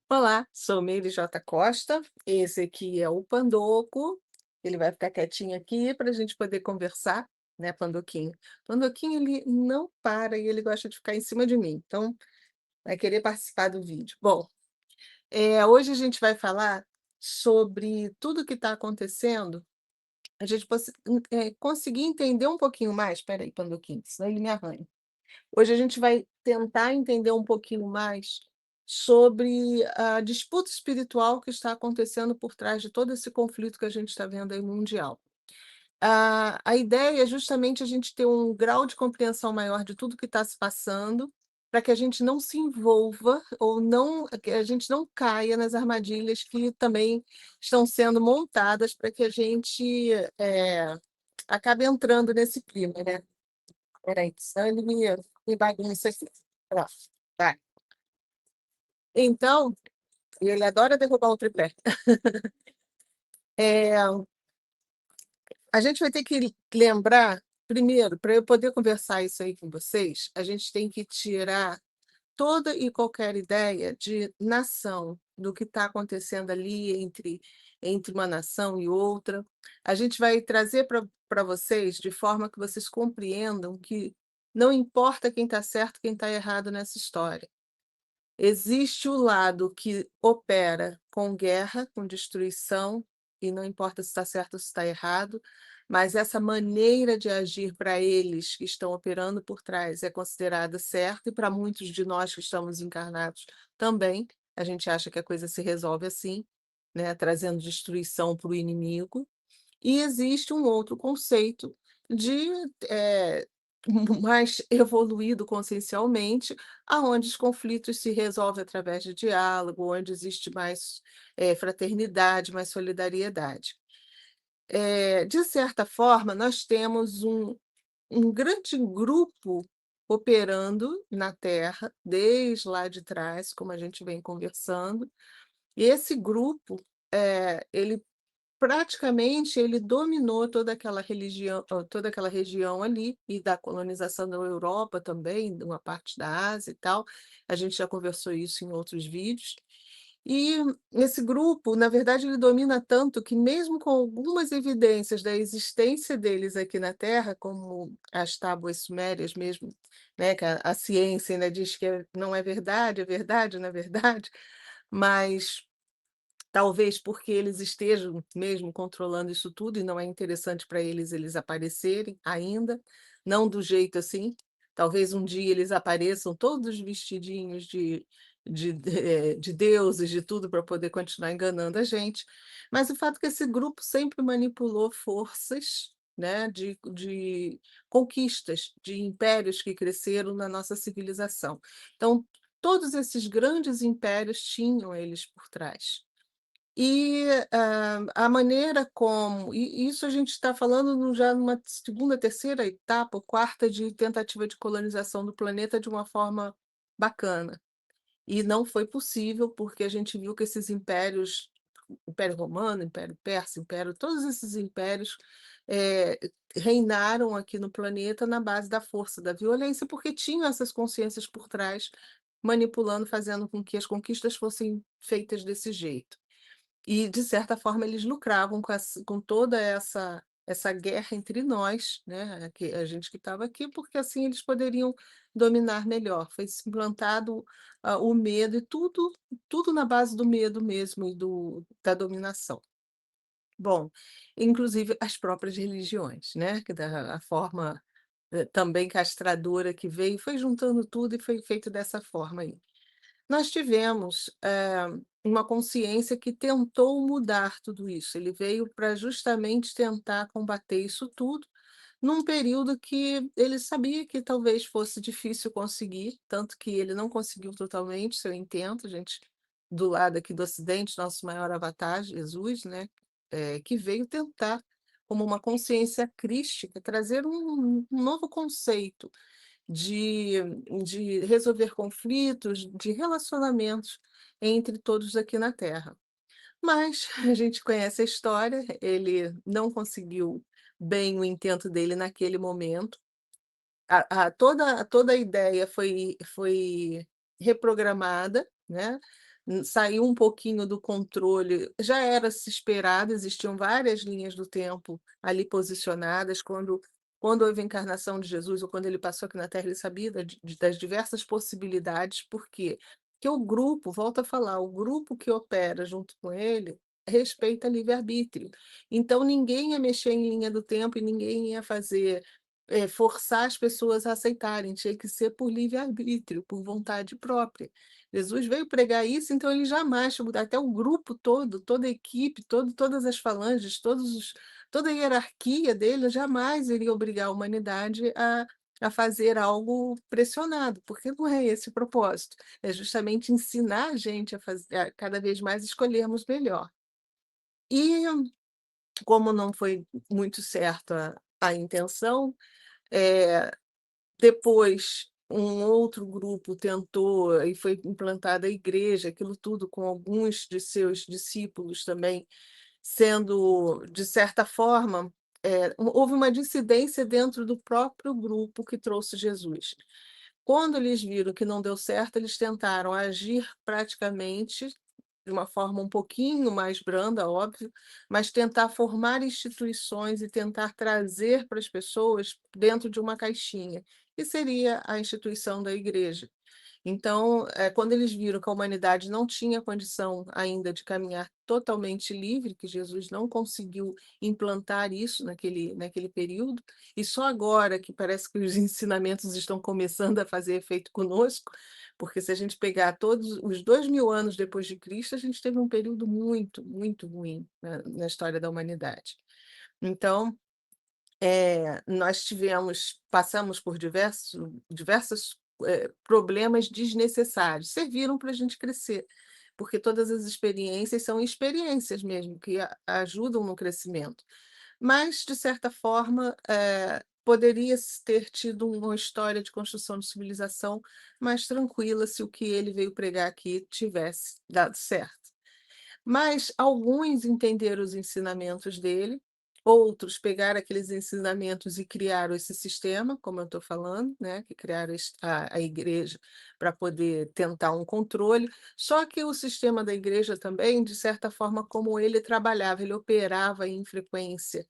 Olá, sou Meire J. Costa. Esse aqui é o Pandoco. Ele vai ficar quietinho aqui para a gente poder conversar, né, Pandoquinho? Pandoquinho, ele não para e ele gosta de ficar em cima de mim, então vai querer participar do vídeo. Bom, hoje a gente vai falar sobre tudo que está acontecendo, a gente conseguir entender um pouquinho mais. Espera aí, Pandoquinho, senão ele me arranha. Hoje a gente vai tentar entender um pouquinho mais sobre a disputa espiritual que está acontecendo por trás de todo esse conflito que a gente está vendo aí mundial. A ideia é justamente a gente ter um grau de compreensão maior de tudo que está se passando, para que a gente não se envolva ou não, que a gente não caia nas armadilhas que também estão sendo montadas para que a gente acabe entrando nesse clima, né? Espera aí, senão ele me bagunça aqui. Pronto, vai. Então, ele adora derrubar o tripé. Eh, a gente vai ter que lembrar, primeiro, para eu poder conversar isso aí com vocês, a gente tem que tirar toda e qualquer ideia de nação, do que está acontecendo ali entre uma nação e outra. A gente vai trazer para vocês de forma que vocês compreendam que não importa quem está certo, quem está errado nessa história. Existe o lado que opera com guerra, com destruição, e não importa se está certo ou se está errado, mas essa maneira de agir para eles que estão operando por trás é considerada certa, e para muitos de nós que estamos encarnados também, a gente acha que a coisa se resolve assim, né, trazendo destruição para o inimigo. E existe um outro conceito de, eh, mais evoluído consciencialmente, aonde os conflitos se resolvem através de diálogo, onde existe mais, fraternidade, mais solidariedade. De certa forma, nós temos um grande grupo operando na Terra, desde lá de trás, como a gente vem conversando, e esse grupo, ele praticamente ele dominou toda aquela região ali, e da colonização da Europa também, de uma parte da Ásia e tal, a gente já conversou isso em outros vídeos. E esse grupo, na verdade, ele domina tanto que mesmo com algumas evidências da existência deles aqui na Terra, como as tábuas sumérias mesmo, né, que a ciência ainda diz que não é verdade, não é verdade, mas talvez porque eles estejam mesmo controlando isso tudo e não é interessante para eles aparecerem ainda, não do jeito assim. Talvez um dia eles apareçam todos vestidinhos de deuses, de tudo, para poder continuar enganando a gente. Mas o fato é que esse grupo sempre manipulou forças, né, de conquistas, de impérios que cresceram na nossa civilização. Então, todos esses grandes impérios tinham eles por trás. E, a maneira como e isso a gente está falando já numa segunda, terceira etapa, ou quarta de tentativa de colonização do planeta de uma forma bacana. E não foi possível, porque a gente viu que esses impérios, Império Romano, Império Persa, Império todos esses impérios, eh, reinaram aqui no planeta na base da força, da violência, porque tinham essas consciências por trás, manipulando, fazendo com que as conquistas fossem feitas desse jeito. E, de certa forma, eles lucravam com toda essa guerra entre nós, né, que a gente que estava aqui, porque assim eles poderiam dominar melhor. Foi se implantado, o medo e tudo na base do medo mesmo e da dominação. Bom, inclusive as próprias religiões, né, que da a forma, também castradora que veio, foi juntando tudo e foi feito dessa forma aí. Nós tivemos, uma consciência que tentou mudar tudo isso. Ele veio para justamente tentar combater isso tudo, num período que ele sabia que talvez fosse difícil conseguir, tanto que ele não conseguiu totalmente seu intento. A gente, do lado aqui do Ocidente, nosso maior avatar, Jesus, né, que veio tentar, como uma consciência crística, trazer um novo conceito de de resolver conflitos, de relacionamentos entre todos aqui na Terra. Mas a gente conhece a história, ele não conseguiu bem o intento dele naquele momento. Toda a ideia foi reprogramada, né, saiu um pouquinho do controle, já era se esperado, existiam várias linhas do tempo ali posicionadas, quando houve a encarnação de Jesus ou quando ele passou aqui na Terra, ele sabia das diversas possibilidades, por quê? Porque o grupo, volto a falar, o grupo que opera junto com ele respeita livre-arbítrio. Então ninguém ia mexer em linha do tempo e ninguém ia fazer, forçar as pessoas a aceitarem, tinha que ser por livre-arbítrio, por vontade própria. Jesus veio pregar isso, então ele jamais, tipo, até o grupo todo, toda a equipe, todas as falanges, toda a hierarquia dele jamais iria obrigar a humanidade a fazer algo pressionado, porque não é esse o propósito, é justamente ensinar a gente a cada vez mais escolhermos melhor. E como não foi muito certo a intenção, eh depois, um outro grupo tentou e foi implantada a igreja, aquilo tudo com alguns de seus discípulos também sendo, de certa forma, houve uma dissidência dentro do próprio grupo que trouxe Jesus. Quando eles viram que não deu certo, eles tentaram agir praticamente de uma forma um pouquinho mais branda, óbvio, mas tentar formar instituições e tentar trazer para as pessoas dentro de uma caixinha, que seria a instituição da igreja. Então, quando eles viram que a humanidade não tinha condição ainda de caminhar totalmente livre, que Jesus não conseguiu implantar isso naquele período, e só agora que parece que os ensinamentos estão começando a fazer efeito conosco, porque se a gente pegar todos os 2000 anos depois de Cristo, a gente teve um período muito, muito ruim na história da humanidade. Então, nós passamos por diversos, problemas desnecessários, serviram para a gente crescer, porque todas as experiências são experiências mesmo, que ajudam no crescimento. Mas, de certa forma, poderia ter tido uma história de construção de civilização mais tranquila se o que ele veio pregar aqui tivesse dado certo. Mas alguns entenderam os ensinamentos dele, outros pegaram aqueles ensinamentos e criaram esse sistema, como eu estou falando, né, que criaram a igreja para poder tentar um controle. Só que o sistema da igreja também, de certa forma, como ele trabalhava, ele operava em frequência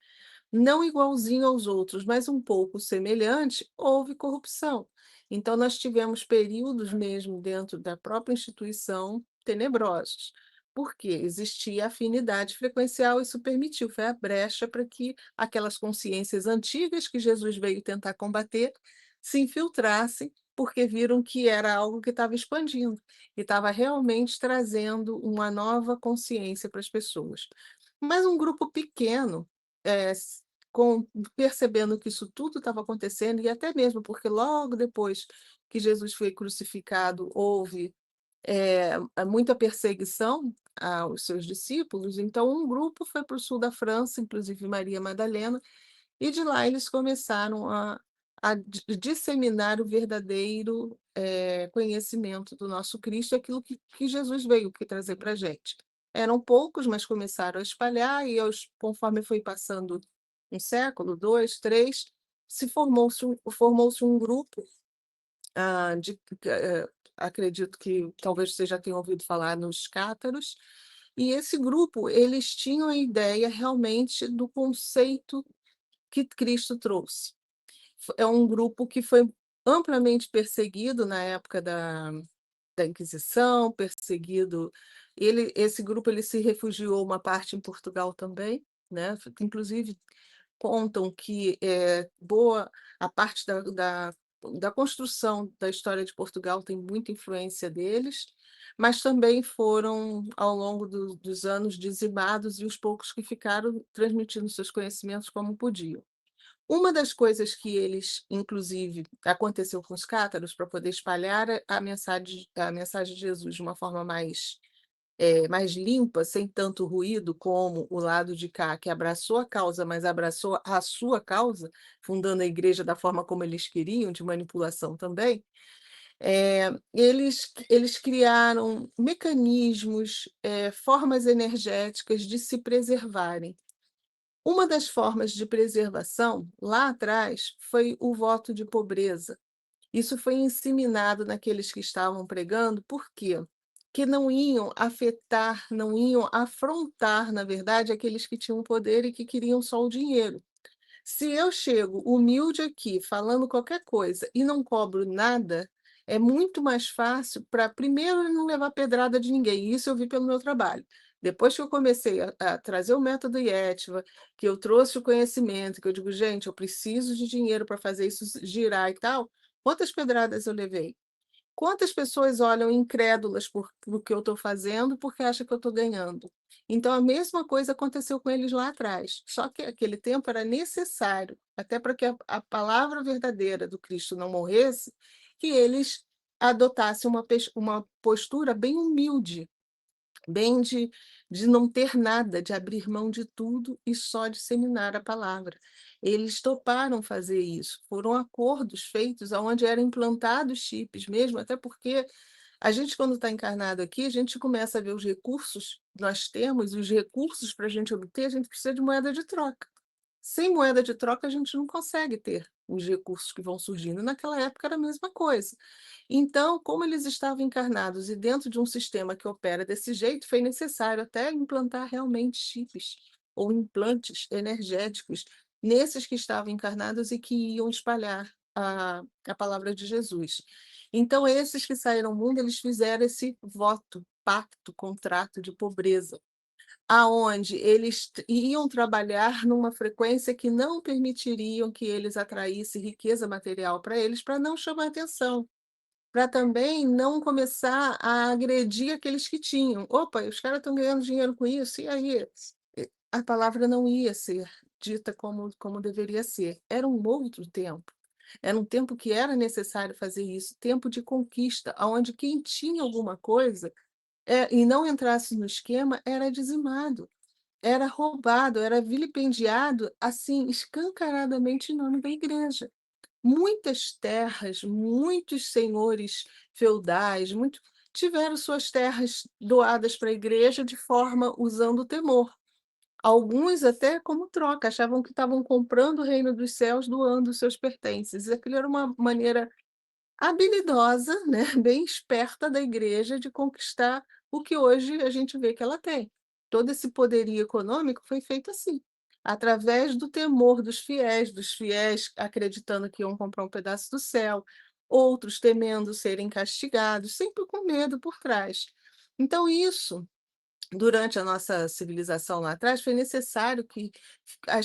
não igualzinho aos outros, mas um pouco semelhante, houve corrupção. Então, nós tivemos períodos mesmo dentro da própria instituição tenebrosos. Por quê? Existia afinidade frequencial, isso permitiu, foi a brecha para que aquelas consciências antigas que Jesus veio tentar combater se infiltrassem, porque viram que era algo que estava expandindo e estava realmente trazendo uma nova consciência para as pessoas. Mas um grupo pequeno, s com percebendo que isso tudo estava acontecendo, e até mesmo porque logo depois que Jesus foi crucificado, houve, muita perseguição aos seus discípulos, então um grupo foi para o sul da França, inclusive Maria Madalena, e de lá eles começaram a disseminar o verdadeiro, conhecimento do nosso Cristo, aquilo que Jesus veio que trazer para a gente. Eram poucos, mas começaram a espalhar e conforme foi passando um século, 2, 3, formou-se um grupo, acredito que talvez você já tenha ouvido falar nos cátaros, e esse grupo, eles tinham a ideia realmente do conceito que Cristo trouxe. É um grupo que foi amplamente perseguido na época da Inquisição, perseguido. Esse grupo ele se refugiou uma parte em Portugal também, né? Inclusive contam que boa a parte da construção da história de Portugal tem muita influência deles, mas também foram, ao longo dos anos, dizimados e os poucos que ficaram transmitindo seus conhecimentos como podiam. Uma das coisas que eles, inclusive, aconteceu com os cátaros para poder espalhar a mensagem de Jesus de uma forma mais limpa, sem tanto ruído, como o lado de cá, que abraçou a causa, mas abraçou a sua causa, fundando a igreja da forma como eles queriam, de manipulação também, eles criaram mecanismos, formas energéticas de se preservarem. Uma das formas de preservação, lá atrás, foi o voto de pobreza. Isso foi inseminado naqueles que estavam pregando, por quê? que não iam afetar, não iam afrontar, na verdade, aqueles que tinham poder e que queriam só o dinheiro. Se eu chego humilde aqui, falando qualquer coisa e não cobro nada, é muito mais fácil para, primeiro, não levar pedrada de ninguém. Isso eu vi pelo meu trabalho. Depois que eu comecei a trazer o método Yeshiva, que eu trouxe o conhecimento, que eu digo, gente, eu preciso de dinheiro para fazer isso girar e tal, quantas pedradas eu levei? Quantas pessoas olham incrédulas por que eu estou fazendo, porque acham que eu estou ganhando? Então, a mesma coisa aconteceu com eles lá atrás, só que aquele tempo era necessário, até para que a palavra verdadeira do Cristo não morresse, que eles adotassem uma postura bem humilde, bem de não ter nada, de abrir mão de tudo e só disseminar a palavra. Eles toparam fazer isso, foram acordos feitos aonde eram implantados chips mesmo, até porque a gente quando está encarnado aqui, a gente começa a ver os recursos que nós temos e os recursos para a gente obter, a gente precisa de moeda de troca. Sem moeda de troca, a gente não consegue ter os recursos que vão surgindo. Naquela época era a mesma coisa. Então, como eles estavam encarnados e dentro de um sistema que opera desse jeito, foi necessário até implantar realmente chips ou implantes energéticos nesses que estavam encarnados e que iam espalhar a palavra de Jesus. Então, esses que saíram ao mundo, eles fizeram esse voto, pacto, contrato de pobreza, aonde eles iam trabalhar numa frequência que não permitiriam que eles atraíssem riqueza material para eles, para não chamar atenção, para também não começar a agredir aqueles que tinham. Opa, os caras estão ganhando dinheiro com isso, e aí? A palavra não ia ser dita como deveria ser. Era um outro tempo. Era um tempo que era necessário fazer isso, tempo de conquista, onde quem tinha alguma coisa e não entrasse no esquema era dizimado, era roubado, era vilipendiado, assim, escancaradamente em nome da igreja. Muitas terras, muitos senhores feudais, tiveram suas terras doadas para a igreja de forma usando o temor. Alguns até como troca, achavam que estavam comprando o reino dos céus, doando os seus pertences. E aquilo era uma maneira habilidosa, né, bem esperta da igreja de conquistar o que hoje a gente vê que ela tem. Todo esse poderio econômico foi feito assim, através do temor dos fiéis acreditando que iam comprar um pedaço do céu, outros temendo serem castigados, sempre com medo por trás. Então isso, durante a nossa civilização lá atrás, foi necessário que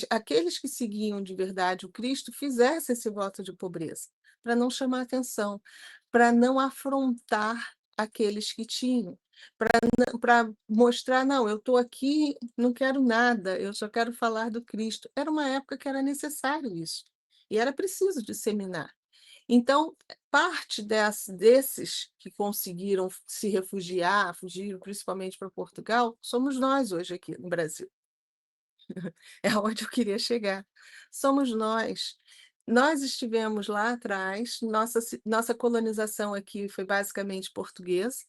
aqueles que seguiam de verdade o Cristo fizessem esse voto de pobreza, para não chamar atenção, para não afrontar aqueles que tinham, para mostrar, não, eu estou aqui, não quero nada, eu só quero falar do Cristo. Era uma época que era necessário isso, e era preciso disseminar. Então, parte desses que conseguiram se refugiar, fugiram principalmente para Portugal, somos nós hoje aqui no Brasil. É onde eu queria chegar. Somos nós. Nós estivemos lá atrás, nossa colonização aqui foi basicamente portuguesa,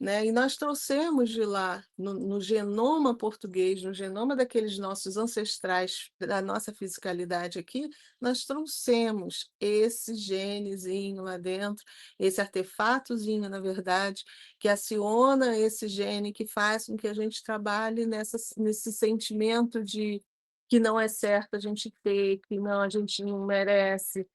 né? E nós trouxemos de lá, no genoma português, no genoma daqueles nossos ancestrais, da nossa fisicalidade aqui, nós trouxemos esse genezinho lá dentro, esse artefatozinho, na verdade, que aciona esse gene, que faz com que a gente trabalhe nesse sentimento de que não é certo a gente ter, que não, a gente não merece,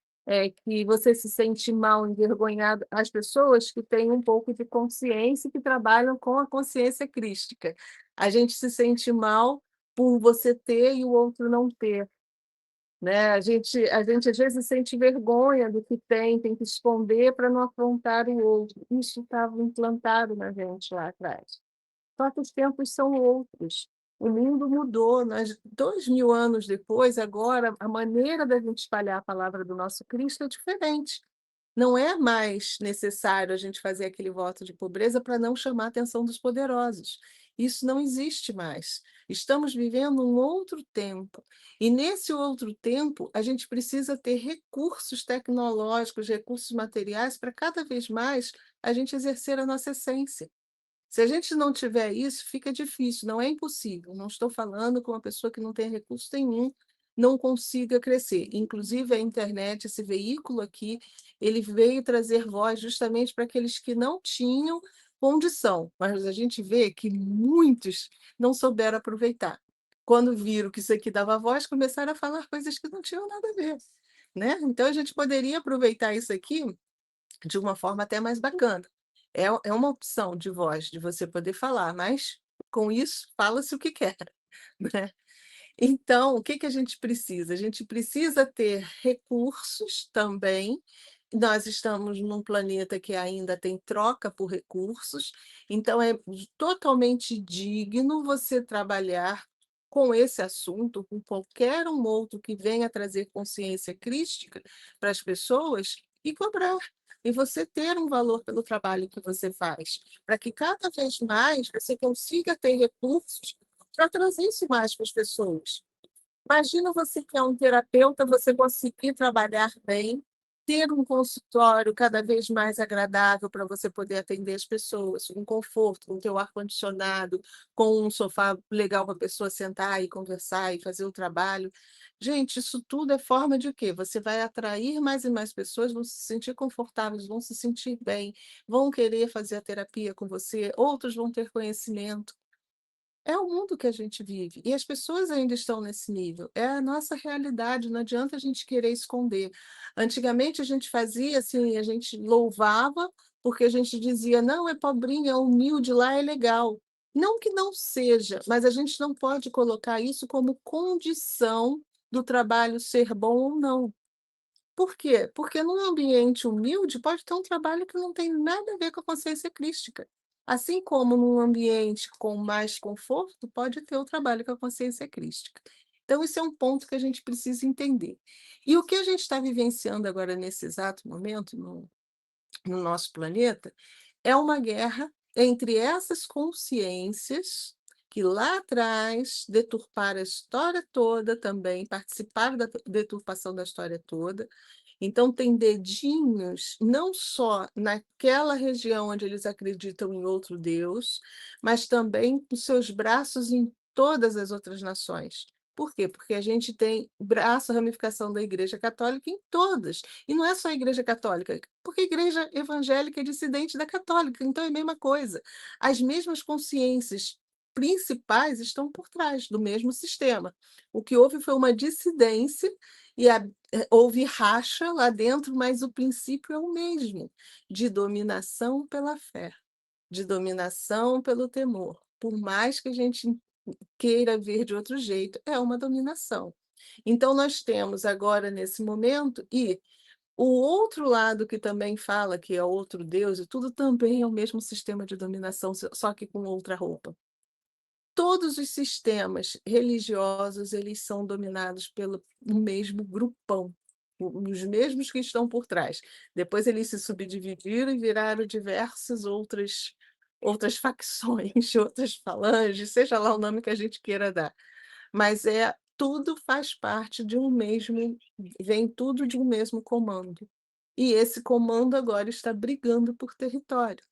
que você se sente mal, envergonhado. As pessoas que têm um pouco de consciência e que trabalham com a consciência crística. A gente se sente mal por você ter e o outro não ter, né? A gente às vezes sente vergonha do que tem que esconder para não afrontar o outro. Isso estava implantado na gente lá atrás. Só que os tempos são outros. O mundo mudou. 2000 anos depois, agora, a maneira da gente espalhar a palavra do nosso Cristo é diferente. Não é mais necessário a gente fazer aquele voto de pobreza para não chamar a atenção dos poderosos. Isso não existe mais. Estamos vivendo um outro tempo. E nesse outro tempo, a gente precisa ter recursos tecnológicos, recursos materiais para cada vez mais a gente exercer a nossa essência. Se a gente não tiver isso, fica difícil, não é impossível. Não estou falando com uma pessoa que não tem recurso nenhum, não consiga crescer. Inclusive, a internet, esse veículo aqui, ele veio trazer voz justamente para aqueles que não tinham, condição, mas a gente vê que muitos não souberam aproveitar. Quando viram que isso aqui dava voz, começaram a falar coisas que não tinham nada a ver, né. Então a gente poderia aproveitar isso aqui de uma forma até mais bacana. É uma opção de voz, de você poder falar, mas com isso fala-se o que quer, né. Então, o que que a gente precisa? A gente precisa ter recursos também. Nós estamos num planeta que ainda tem troca por recursos, então é totalmente digno você trabalhar com esse assunto, com qualquer um outro que venha trazer consciência crística para as pessoas e cobrar. E você ter um valor pelo trabalho que você faz, para que cada vez mais você consiga ter recursos para trazer isso mais para as pessoas. Imagina você que é um terapeuta, você conseguir trabalhar bem, ter um consultório cada vez mais agradável para você poder atender as pessoas, com conforto, com teu ar-condicionado, com um sofá legal para a pessoa sentar e conversar e fazer o trabalho. Gente, isso tudo é forma de quê? Você vai atrair mais e mais pessoas, vão se sentir confortáveis, vão se sentir bem, vão querer fazer a terapia com você, outros vão ter conhecimento. É o mundo que a gente vive e as pessoas ainda estão nesse nível. É a nossa realidade, não adianta a gente querer esconder. Antigamente a gente fazia assim, a gente louvava, porque a gente dizia: "Não, é pobrinho, é humilde, lá é legal". Não que não seja, mas a gente não pode colocar isso como condição do trabalho ser bom ou não. Por quê? Porque num ambiente humilde pode ter um trabalho que não tem nada a ver com a consciência crística. Assim como num ambiente com mais conforto, pode ter o trabalho com a consciência crística. Então, isso é um ponto que a gente precisa entender. E o que a gente está vivenciando agora nesse exato momento no nosso planeta é uma guerra entre essas consciências que lá atrás deturparam a história toda também, participaram da deturpação da história toda, então tem dedinhos, não só naquela região onde eles acreditam em outro Deus, mas também com seus braços em todas as outras nações. Por quê? Porque a gente tem braço, ramificação da Igreja Católica em todas. E não é só a Igreja Católica, porque a Igreja Evangélica é dissidente da Católica, então é a mesma coisa. As mesmas consciências principais estão por trás do mesmo sistema. O que houve foi uma dissidência e houve racha lá dentro, mas o princípio é o mesmo, de dominação pela fé, de dominação pelo temor. Por mais que a gente queira ver de outro jeito, é uma dominação. Então nós temos agora, nesse momento, e o outro lado que também fala que é outro Deus e tudo, também é o mesmo sistema de dominação, só que com outra roupa. Todos os sistemas religiosos, eles são dominados pelo mesmo grupão, os mesmos que estão por trás. Depois eles se subdividiram e viraram diversas outras facções, outras falanges, seja lá o nome que a gente queira dar. Mas tudo faz parte de um mesmo, vem tudo de um mesmo comando. E esse comando agora está brigando por território.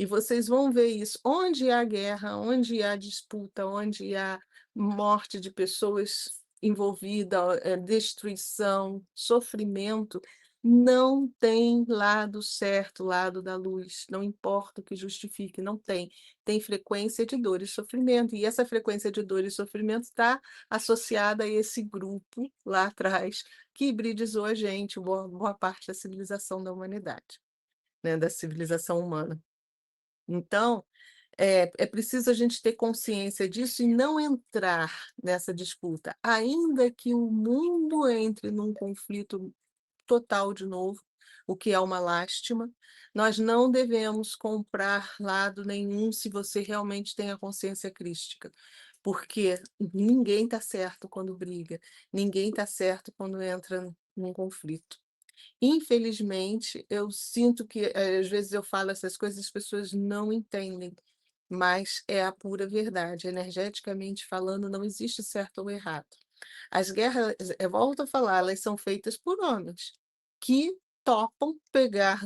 E vocês vão ver isso. Onde há guerra, onde há disputa, onde há morte de pessoas envolvida, destruição, sofrimento, não tem lado certo, lado da luz, não importa o que justifique, não tem. Tem frequência de dor e sofrimento, e essa frequência de dor e sofrimento está associada a esse grupo lá atrás, que hibridizou a gente, boa parte da civilização da humanidade, né, da civilização humana. Então, é preciso a gente ter consciência disso e não entrar nessa disputa, ainda que o mundo entre num conflito total de novo, o que é uma lástima, nós não devemos comprar lado nenhum se você realmente tem a consciência crística, porque ninguém está certo quando briga, ninguém está certo quando entra num conflito. Infelizmente, eu sinto que, às vezes eu falo essas coisas, as pessoas não entendem, mas é a pura verdade. Energeticamente falando, não existe certo ou errado. As guerras, eu volto a falar, elas são feitas por homens que topam pegar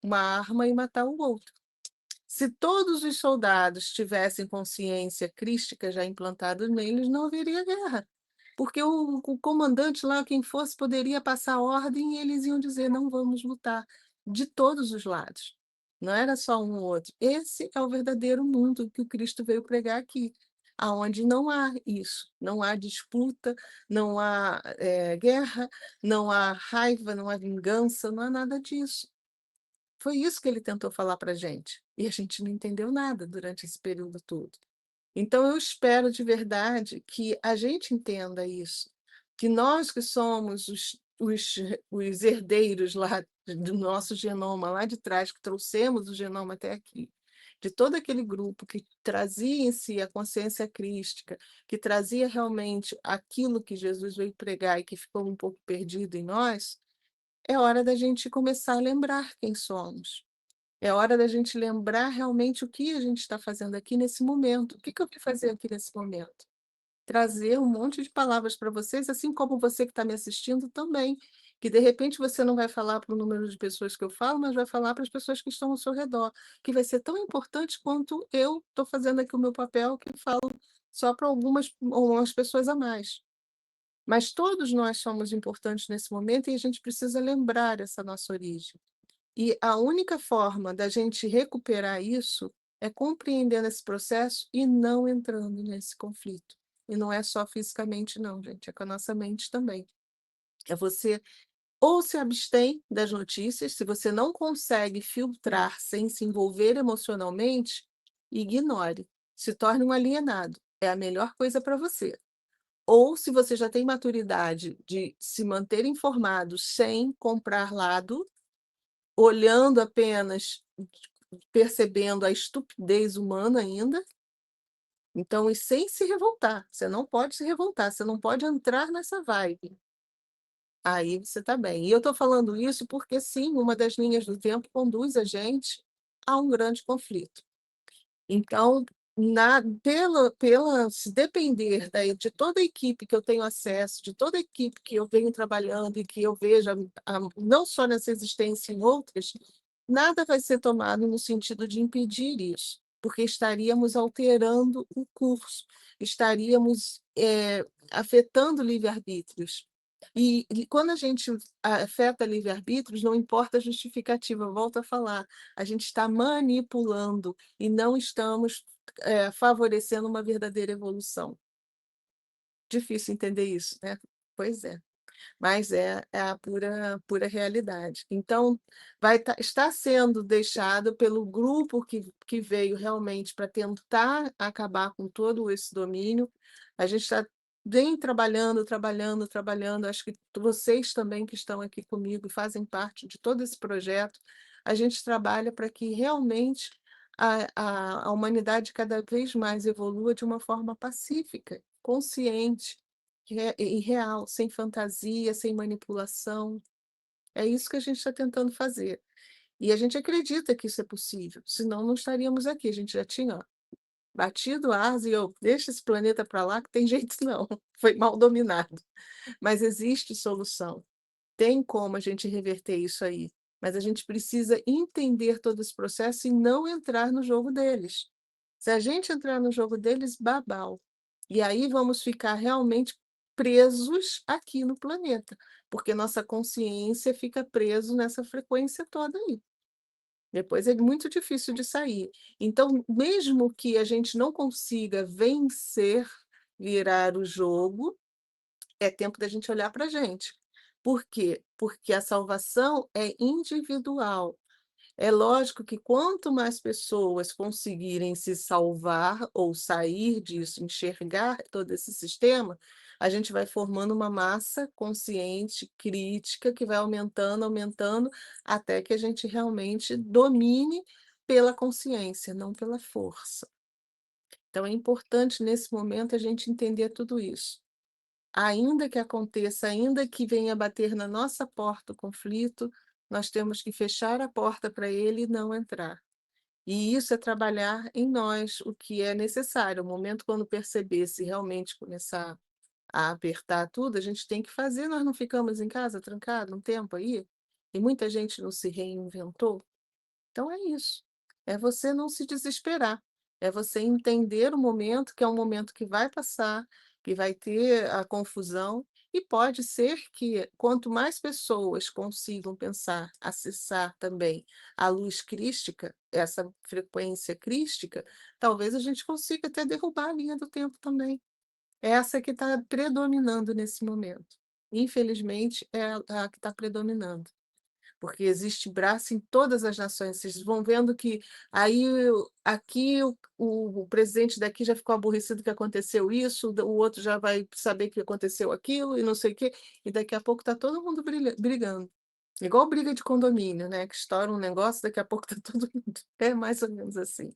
uma arma e matar o outro. Se todos os soldados tivessem consciência crística já implantada neles, não haveria guerra. Porque o comandante lá, quem fosse, poderia passar ordem e eles iam dizer: "Não vamos lutar", de todos os lados. não era só um ou outro. Esse é o verdadeiro mundo que o Cristo veio pregar aqui, aonde não há isso, não há disputa, não há, guerra, não há raiva, não há vingança, não há nada disso. Foi isso que ele tentou falar para a gente, e a gente não entendeu nada durante esse período todo. Então eu espero de verdade que a gente entenda isso, que nós que somos os herdeiros lá do nosso genoma, lá de trás, que trouxemos o genoma até aqui, de todo aquele grupo que trazia em si a consciência crística, que trazia realmente aquilo que Jesus veio pregar e que ficou um pouco perdido em nós, é hora da gente começar a lembrar quem somos. É hora da gente lembrar realmente o que a gente está fazendo aqui nesse momento. O que que eu vim fazer aqui nesse momento? Trazer um monte de palavras para vocês, assim como você que está me assistindo também, que de repente você não vai falar para o número de pessoas que eu falo, mas vai falar para as pessoas que estão ao seu redor, que vai ser tão importante quanto eu estou fazendo aqui o meu papel, que falo só para algumas ou umas pessoas a mais. Mas todos nós somos importantes nesse momento e a gente precisa lembrar essa nossa origem. E a única forma da gente recuperar isso é compreendendo esse processo e não entrando nesse conflito. E não é só fisicamente não, gente, é com a nossa mente também. É você ou se abstém das notícias, se você não consegue filtrar sem se envolver emocionalmente, ignore, se torne um alienado, é a melhor coisa para você. Ou se você já tem maturidade de se manter informado sem comprar lado, olhando apenas, percebendo a estupidez humana ainda, então e sem se revoltar, você não pode se revoltar, você não pode entrar nessa vibe, aí você está bem. E eu estou falando isso porque sim, uma das linhas do tempo conduz a gente a um grande conflito. Então, se depender de toda a equipe que eu tenho acesso, de toda a equipe que eu venho trabalhando e que eu vejo não só nessa existência, em outras, nada vai ser tomado no sentido de impedir isso, porque estaríamos alterando o curso, estaríamos, afetando livre-arbítrios. E quando a gente afeta livre-arbítrios, não importa a justificativa, eu volto a falar, a gente está manipulando e não estamos, favorecendo uma verdadeira evolução. Difícil entender isso, né? Pois é. Mas é a pura realidade. Então, está sendo deixado pelo grupo que veio realmente para tentar acabar com todo esse domínio. A gente está bem trabalhando, trabalhando, trabalhando. Acho que vocês também que estão aqui comigo e fazem parte de todo esse projeto, a gente trabalha para que realmente a humanidade cada vez mais evolua de uma forma pacífica, consciente, e real, sem fantasia, sem manipulação. É isso que a gente está tentando fazer. E a gente acredita que isso é possível, senão não estaríamos aqui. A gente já tinha, ó, batido asa e eu: "Deixa esse planeta para lá que tem jeito não, foi mal dominado". Mas existe solução, tem como a gente reverter isso aí, mas a gente precisa entender todo esse processo e não entrar no jogo deles. Se a gente entrar no jogo deles, babau. E aí vamos ficar realmente presos aqui no planeta, porque nossa consciência fica preso nessa frequência toda aí. Depois é muito difícil de sair. Então, mesmo que a gente não consiga vencer, virar o jogo, é tempo da gente olhar para a gente. Por quê? Porque a salvação é individual. É lógico que quanto mais pessoas conseguirem se salvar ou sair disso, enxergar todo esse sistema, a gente vai formando uma massa consciente, crítica, que vai aumentando, aumentando, até que a gente realmente domine pela consciência, não pela força. Então é importante nesse momento a gente entender tudo isso. Ainda que aconteça, ainda que venha bater na nossa porta o conflito, nós temos que fechar a porta para ele e não entrar. E isso é trabalhar em nós o que é necessário. O momento quando perceber, se realmente começar a apertar tudo, a gente tem que fazer, nós não ficamos em casa trancado um tempo aí, e muita gente não se reinventou. Então é isso. É você não se desesperar. É você entender o momento, que é um momento que vai passar, que vai ter a confusão, E pode ser que quanto mais pessoas consigam pensar, acessar também a luz crística, essa frequência crística, talvez a gente consiga até derrubar a linha do tempo também. Essa que está predominando nesse momento. Infelizmente, é a que está predominando, porque existe braço em todas as nações. Vocês vão vendo que aí aqui o presidente daqui já ficou aborrecido que aconteceu isso, o outro já vai saber que aconteceu aquilo e não sei o quê, e daqui a pouco está todo mundo brigando. Igual briga de condomínio, né, que estoura um negócio, daqui a pouco está todo mundo é mais ou menos assim.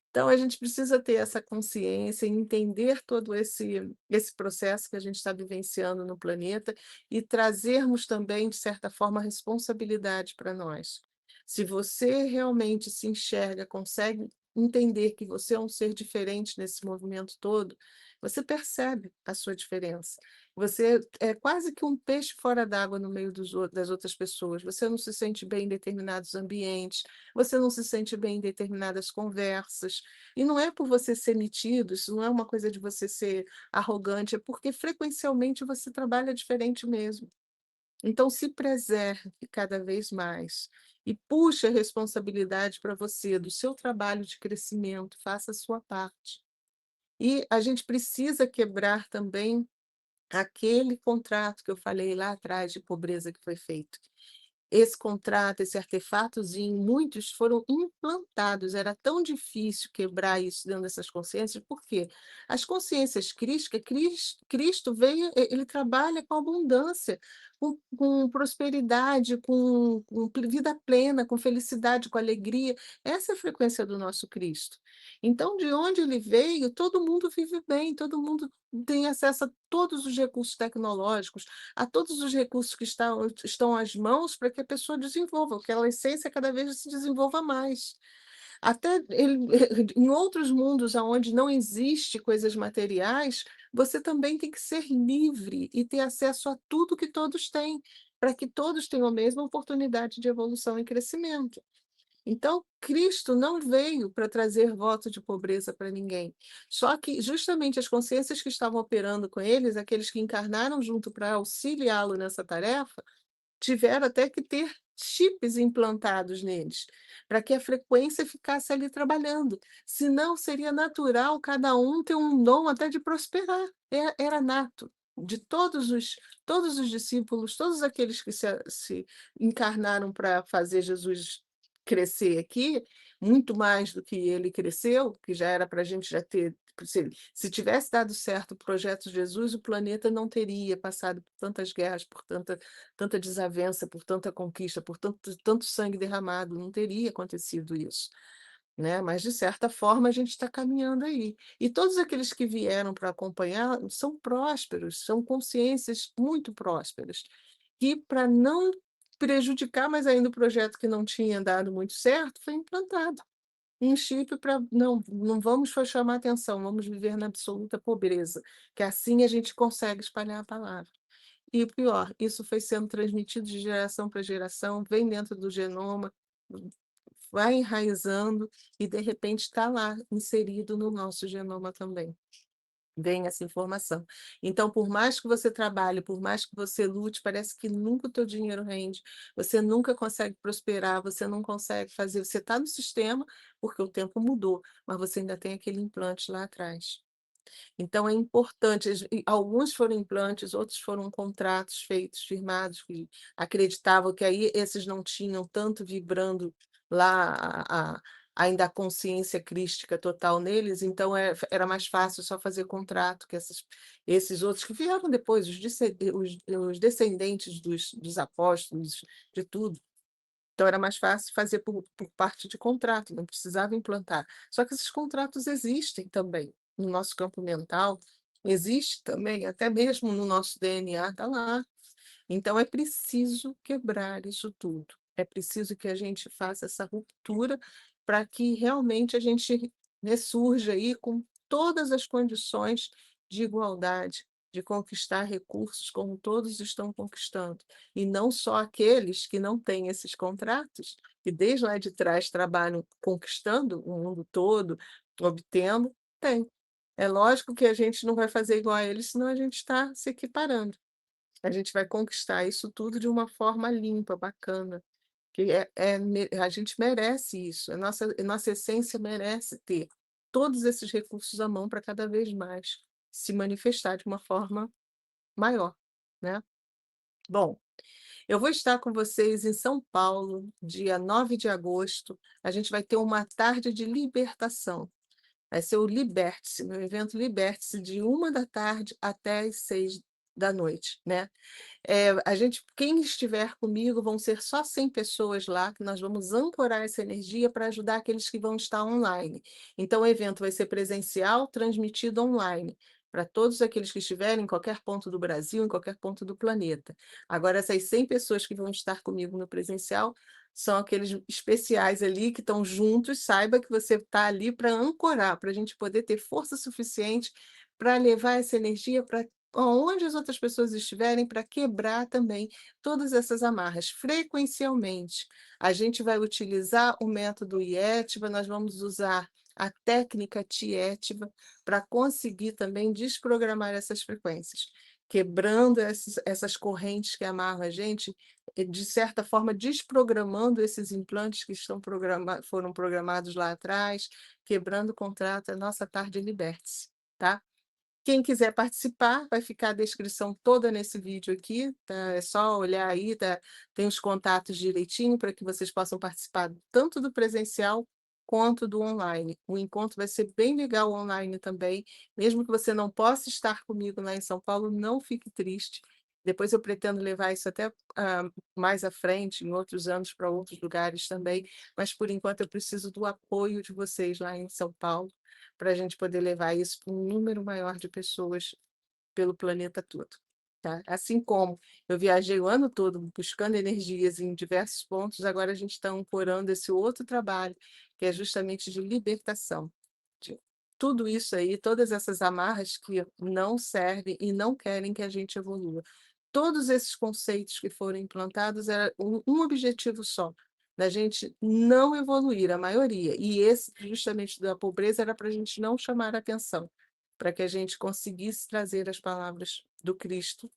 Então a gente precisa ter essa consciência e entender todo esse processo que a gente está vivenciando no planeta e trazermos também, de certa forma, responsabilidade para nós. Se você realmente se enxerga, consegue entender que você é um ser diferente nesse movimento todo, você percebe a sua diferença. Você é quase que um peixe fora d'água no meio das outras pessoas. Você não se sente bem em determinados ambientes, você não se sente bem em determinadas conversas, e não é por você ser metido, isso não é uma coisa de você ser arrogante, é porque frequencialmente você trabalha diferente mesmo. Então se preserve cada vez mais e puxe a responsabilidade para você do seu trabalho de crescimento, faça a sua parte. E a gente precisa quebrar também aquele contrato que eu falei lá atrás de pobreza que foi feito. Esse contrato, esse artefatozinho, muitos foram implantados, era tão difícil quebrar isso dentro dessas consciências, por quê? As consciências crísticas, Cristo veio, ele trabalha com abundância, com prosperidade, com vida plena, com felicidade, com alegria. Essa é a frequência do nosso Cristo. Então, de onde ele veio, todo mundo vive bem, todo mundo tem acesso a todos os recursos tecnológicos, a todos os recursos que estão às mãos para que a pessoa desenvolva, que aquela essência cada vez se desenvolva mais. Até ele em outros mundos aonde não existe coisas materiais, você também tem que ser livre e ter acesso a tudo que todos têm, para que todos tenham a mesma oportunidade de evolução e crescimento. Então, Cristo não veio para trazer voto de pobreza para ninguém. Só que justamente as consciências que estavam operando com eles, aqueles que encarnaram junto para auxiliá-lo nessa tarefa, tiveram até que ter chips implantados neles, para que a frequência ficasse ali trabalhando. Senão seria natural cada um ter um dom até de prosperar. Era nato. De todos os discípulos, todos aqueles que se encarnaram para fazer Jesus crescer aqui, muito mais do que ele cresceu, que já era para a gente já ter. Se tivesse dado certo o projeto de Jesus, o planeta não teria passado por tantas guerras, por tanta desavença, por tanta conquista, por tanto sangue derramado, não teria acontecido isso, né, mas de certa forma a gente está caminhando aí. E todos aqueles que vieram para acompanhar são prósperos, são consciências muito prósperas, que para não prejudicar mais ainda o projeto que não tinha dado muito certo, foi implantado um chip para não vamos só chamar atenção, vamos viver na absoluta pobreza, que assim a gente consegue espalhar a palavra. E o pior, isso foi sendo transmitido de geração para geração, vem dentro do genoma, vai enraizando e de repente está lá inserido no nosso genoma também. Vem essa informação. Então, por mais que você trabalhe, por mais que você lute, parece que nunca o teu dinheiro rende, você nunca consegue prosperar, você não consegue fazer, você está no sistema, porque o tempo mudou, mas você ainda tem aquele implante lá atrás. Então é importante, e alguns foram implantes, outros foram contratos feitos, firmados, que acreditavam que aí esses não tinham tanto vibrando lá ainda a consciência crística total neles, então era mais fácil só fazer contrato que esses outros que vieram depois, os descendentes dos apóstolos, de tudo. Então era mais fácil fazer por parte de contrato, não precisava implantar. Só que esses contratos existem também no nosso campo mental, existe também, até mesmo no nosso DNA, está lá. Então é preciso quebrar isso tudo. É preciso que a gente faça essa ruptura para que realmente a gente ressurja aí com todas as condições de igualdade, de conquistar recursos como todos estão conquistando, e não só aqueles que não têm esses contratos, que desde lá de trás trabalham conquistando o mundo todo, obtendo, tem. É lógico que a gente não vai fazer igual a eles, senão a gente está se equiparando. A gente vai conquistar isso tudo de uma forma limpa, bacana, que a gente merece isso, a nossa essência merece ter todos esses recursos à mão para cada vez mais se manifestar de uma forma maior, né. Bom, eu vou estar com vocês em São Paulo, dia 9 de agosto, a gente vai ter uma tarde de libertação. Vai ser o Liberte-se, meu evento Liberte-se, de 13h até às 18h, né. Quem estiver comigo vão ser só 100 pessoas lá, que nós vamos ancorar essa energia para ajudar aqueles que vão estar online. Então o evento vai ser presencial, transmitido online, para todos aqueles que estiverem em qualquer ponto do Brasil, em qualquer ponto do planeta. Agora essas 100 pessoas que vão estar comigo no presencial, são aqueles especiais ali que estão juntos, saiba que você está ali para ancorar, para a gente poder ter força suficiente para levar essa energia para aonde as outras pessoas estiverem, para quebrar também todas essas amarras. Frequencialmente, a gente vai utilizar o método IETBA, nós vamos usar a técnica TIETBA para conseguir também desprogramar essas frequências, quebrando essas correntes que amarram a gente, e de certa forma desprogramando esses implantes que foram programados lá atrás, quebrando o contrato, a nossa tarde liberte-se, tá? Quem quiser participar, vai ficar a descrição toda nesse vídeo aqui, tá? É só olhar aí, tem os contatos direitinho para que vocês possam participar tanto do presencial quanto do online. O encontro vai ser bem legal online também, mesmo que você não possa estar comigo lá em São Paulo, não fique triste. Depois eu pretendo levar isso até mais à frente, em outros anos, para outros lugares também, mas por enquanto eu preciso do apoio de vocês lá em São Paulo para a gente poder levar isso para um número maior de pessoas pelo planeta todo, tá. Assim como eu viajei o ano todo buscando energias em diversos pontos, agora a gente está ancorando esse outro trabalho, que é justamente de libertação, de tudo isso aí, todas essas amarras que não servem e não querem que a gente evolua. Todos esses conceitos que foram implantados era um objetivo só, da gente não evoluir, a maioria. E esse, justamente da pobreza, era para a gente não chamar a atenção, para que a gente conseguisse trazer as palavras do Cristo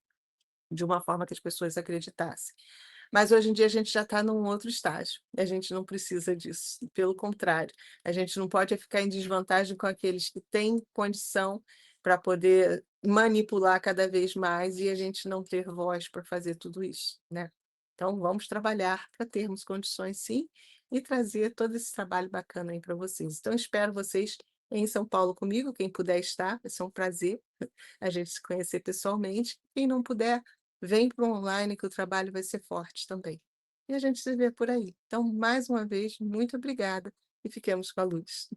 de uma forma que as pessoas acreditassem. Mas hoje em dia a gente já está num outro estágio, a gente não precisa disso, pelo contrário, a gente não pode ficar em desvantagem com aqueles que têm condição para poder manipular cada vez mais e a gente não ter voz para fazer tudo isso, né. Então vamos trabalhar para termos condições sim, e trazer todo esse trabalho bacana aí para vocês. Então espero vocês em São Paulo comigo, quem puder estar, vai ser um prazer a gente se conhecer pessoalmente. Quem não puder, vem para o online que o trabalho vai ser forte também. E a gente se vê por aí. Então, mais uma vez, muito obrigada e fiquemos com a luz.